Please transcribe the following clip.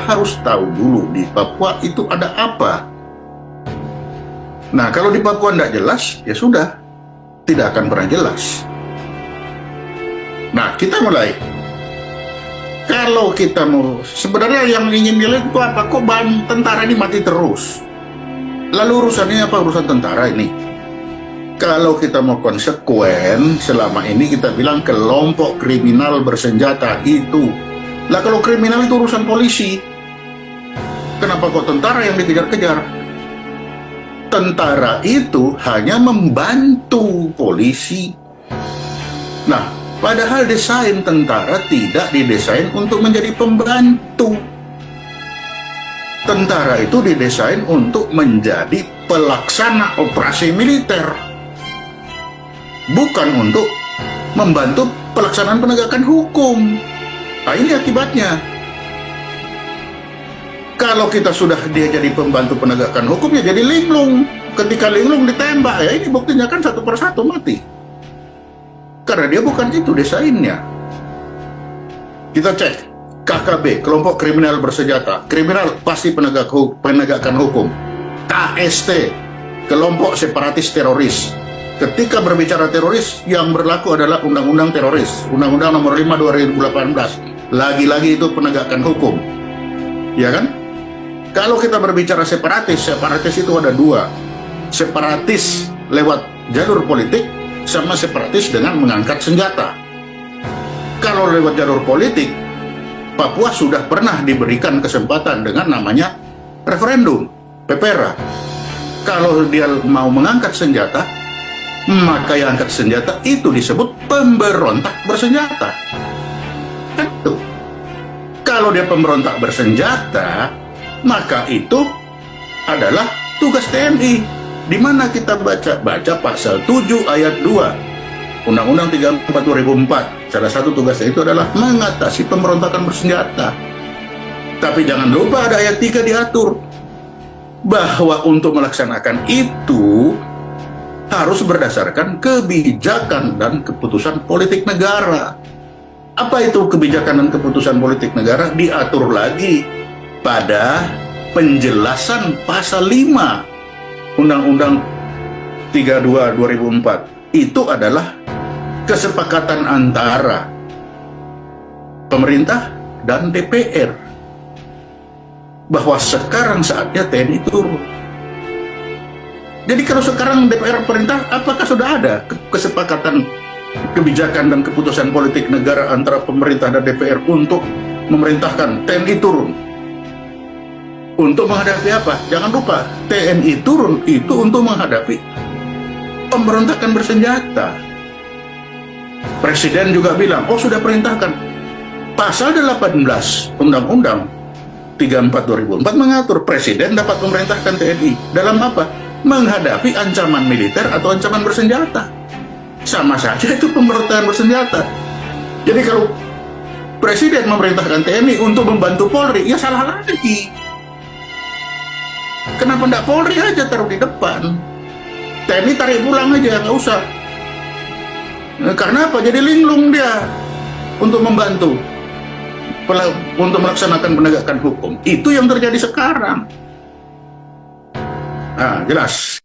harus tahu dulu di Papua itu ada apa. Nah, kalau di Papua tidak jelas, ya sudah, tidak akan pernah jelas. Nah, kita mulai. Kalau kita mau, sebenarnya yang ingin dilihat itu apa? Kok tentara ini mati terus? Lalu urusannya apa? Urusan tentara ini. Kalau kita mau konsekuen, selama ini kita bilang kelompok kriminal bersenjata itu. Lah kalau kriminal itu urusan polisi. Kenapa kok tentara yang dikejar-kejar? Tentara itu hanya membantu polisi. Nah, padahal desain tentara tidak didesain untuk menjadi pembantu. Tentara itu didesain untuk menjadi pelaksana operasi militer. Bukan untuk membantu pelaksanaan penegakan hukum. Nah, ini akibatnya. Kalau kita sudah dia jadi pembantu penegakan hukum, ya jadi linglung. Ketika linglung ditembak, ya ini buktinya kan satu persatu mati. Karena dia bukan itu desainnya. Kita cek KKB, kelompok kriminal bersenjata. Kriminal pasti penegakan hukum. KST, kelompok separatis teroris. Ketika berbicara teroris, yang berlaku adalah Undang-Undang Teroris, Undang-Undang Nomor 5 2018. Lagi-lagi itu penegakan hukum, ya kan? Kalau kita berbicara separatis, separatis itu ada dua. Separatis lewat jalur politik, sama separatis dengan mengangkat senjata. Kalau lewat jalur politik, Papua sudah pernah diberikan kesempatan dengan namanya referendum, PPRA. Kalau dia mau mengangkat senjata, maka yang angkat senjata itu disebut pemberontak bersenjata. Itu. Kalau dia pemberontak bersenjata, maka itu adalah tugas TNI. Di mana kita baca pasal 7 ayat 2 Undang-Undang 34 2004. Salah satu tugasnya itu adalah mengatasi pemberontakan bersenjata. Tapi jangan lupa ada ayat 3 diatur bahwa untuk melaksanakan itu harus berdasarkan kebijakan dan keputusan politik negara. Apa itu kebijakan dan keputusan politik negara? Diatur lagi pada penjelasan pasal 5 Undang-Undang 32 2004. Itu adalah kesepakatan antara pemerintah dan DPR bahwa sekarang saatnya TNI turun. Jadi kalau sekarang DPR perintah, apakah sudah ada kesepakatan kebijakan dan keputusan politik negara antara pemerintah dan DPR untuk memerintahkan TNI turun? Untuk menghadapi apa? Jangan lupa, TNI turun itu untuk menghadapi pemberontakan bersenjata. Presiden juga bilang, oh sudah perintahkan. Pasal 18 Undang-Undang 34 2004 mengatur Presiden dapat memerintahkan TNI. Dalam apa? Menghadapi ancaman militer atau ancaman bersenjata. Sama saja itu pemberontakan bersenjata. Jadi kalau Presiden memerintahkan TNI untuk membantu Polri, ya salah lagi. Kenapa enggak Polri aja taruh di depan? TNI tarik pulang aja, nggak usah. Karena apa? Jadi linglung dia untuk membantu, untuk melaksanakan penegakan hukum. Itu yang terjadi sekarang. Nah, jelas.